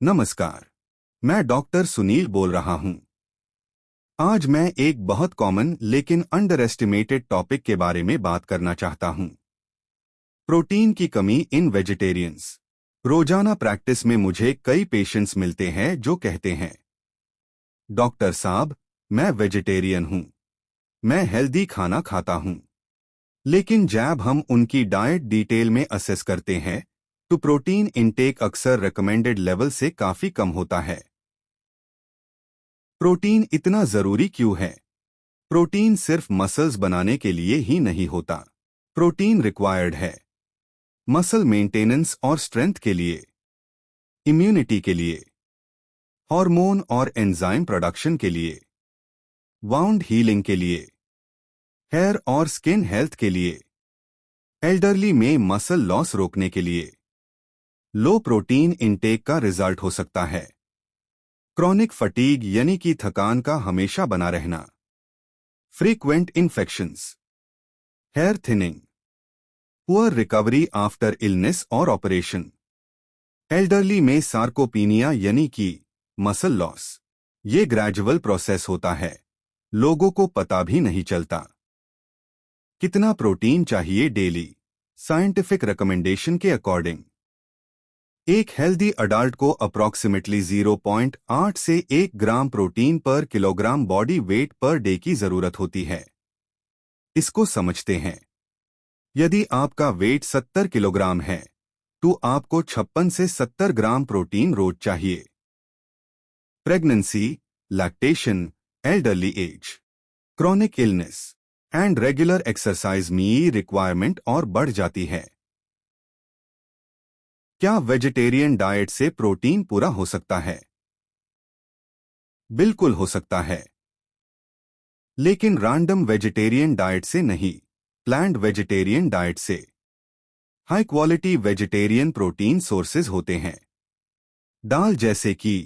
नमस्कार, मैं डॉक्टर सुनील बोल रहा हूं। आज मैं एक बहुत कॉमन लेकिन अंडर एस्टिमेटेड टॉपिक के बारे में बात करना चाहता हूं। प्रोटीन की कमी इन वेजिटेरियंस। रोजाना प्रैक्टिस में मुझे कई पेशेंट्स मिलते हैं जो कहते हैं, डॉक्टर साहब, मैं वेजिटेरियन हूं, मैं हेल्दी खाना खाता हूं, लेकिन जब हम उनकी डाइट डिटेल में असेस करते हैं तो प्रोटीन इंटेक अक्सर रिकमेंडेड लेवल से काफी कम होता है। प्रोटीन इतना जरूरी क्यों है? प्रोटीन सिर्फ मसल्स बनाने के लिए ही नहीं होता। प्रोटीन रिक्वायर्ड है मसल मेंटेनेंस और स्ट्रेंथ के लिए, इम्यूनिटी के लिए, हार्मोन और एंजाइम प्रोडक्शन के लिए, वाउंड हीलिंग के लिए, हेयर और स्किन हेल्थ के लिए, एल्डरली में मसल लॉस रोकने के लिए। लो प्रोटीन इंटेक का रिजल्ट हो सकता है क्रॉनिक फटीग यानी कि थकान का हमेशा बना रहना, frequent infections, hair thinning, poor recovery after illness और ऑपरेशन, एल्डरली में सार्कोपीनिया यानी कि मसल लॉस। ये ग्रेजुअल प्रोसेस होता है, लोगों को पता भी नहीं चलता। कितना प्रोटीन चाहिए डेली? साइंटिफिक रिकमेंडेशन के अकॉर्डिंग एक हेल्दी अडल्ट को अप्रॉक्सीमेटली 0.8 से 1 ग्राम प्रोटीन पर kilogram body weight per day की जरूरत होती है। इसको समझते हैं। यदि आपका वेट 70 किलोग्राम है तो आपको 56 से 70 ग्राम प्रोटीन रोज चाहिए। Pregnancy, lactation, elderly age, chronic illness and regular exercise में रिक्वायरमेंट और बढ़ जाती है। क्या वेजिटेरियन डाइट से प्रोटीन पूरा हो सकता है? बिल्कुल हो सकता है, लेकिन रैंडम वेजिटेरियन डाइट से नहीं, प्लान्ड वेजिटेरियन डाइट से। High quality vegetarian protein sources होते हैं। दाल जैसे कि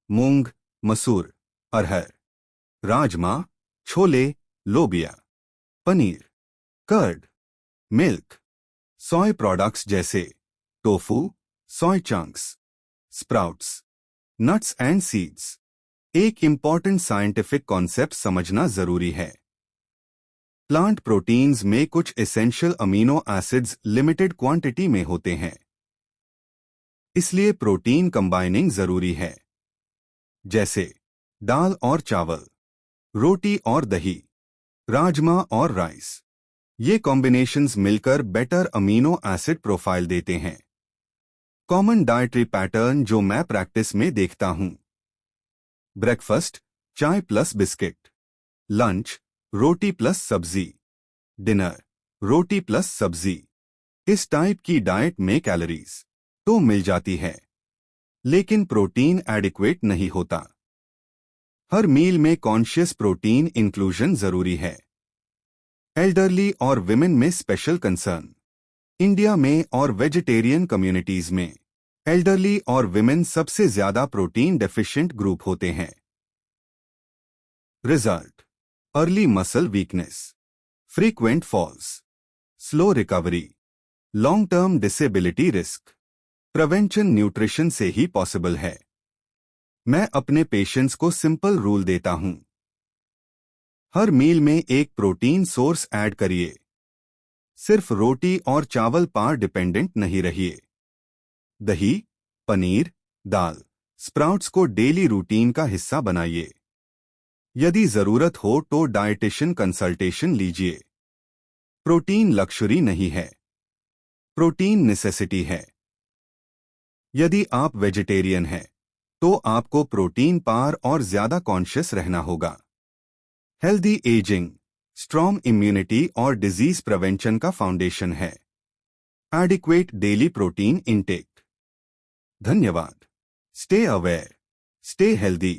मूंग, मसूर, अरहर, राजमा, छोले, लोबिया, पनीर, कर्ड, मिल्क, सोय प्रोडक्ट्स जैसे tofu, soy chunks, sprouts, nuts and seeds. एक इंपॉर्टेंट साइंटिफिक कॉन्सेप्ट समझना जरूरी है। प्लांट प्रोटीन्स में कुछ essential amino acids limited quantity में होते हैं, इसलिए प्रोटीन कंबाइनिंग जरूरी है। जैसे दाल और चावल, रोटी और दही, राजमा और राइस। ये कॉम्बिनेशंस मिलकर बेटर अमीनो एसिड प्रोफाइल देते हैं। कॉमन डाइटरी पैटर्न जो मैं प्रैक्टिस में देखता हूं: ब्रेकफास्ट चाय प्लस बिस्किट, लंच रोटी प्लस सब्जी, डिनर रोटी प्लस सब्जी। इस टाइप की डाइट में कैलोरीज तो मिल जाती है, लेकिन प्रोटीन एडिक्वेट नहीं होता। हर मील में कॉन्शियस प्रोटीन इंक्लूजन जरूरी है। एल्डरली और विमेन में स्पेशल कंसर्न। इंडिया में और वेजिटेरियन कम्युनिटीज में एल्डरली और विमेन सबसे ज्यादा प्रोटीन डेफिशिएंट ग्रुप होते हैं। Result: early muscle weakness, frequent falls, slow recovery, long term disability risk. Prevention nutrition से ही पॉसिबल है। मैं अपने पेशेंट्स को सिंपल रूल देता हूं: हर मील में एक प्रोटीन सोर्स ऐड करिए। सिर्फ रोटी और चावल पर डिपेंडेंट नहीं रहिए। दही, पनीर, दाल, स्प्राउट्स को डेली रूटीन का हिस्सा बनाइए। यदि जरूरत हो तो डाइटिशियन कंसल्टेशन लीजिए। प्रोटीन लक्ष्यूरी नहीं है, प्रोटीन नेसेसिटी है। यदि आप वेजिटेरियन हैं तो आपको प्रोटीन पर और ज्यादा कॉन्शियस रहना होगा। हेल्दी एजिंग, स्ट्रॉन्ग इम्यूनिटी और डिजीज प्रिवेंशन का फाउंडेशन है एडिक्वेट डेली प्रोटीन इंटेक। धन्यवाद। Stay aware, stay healthy.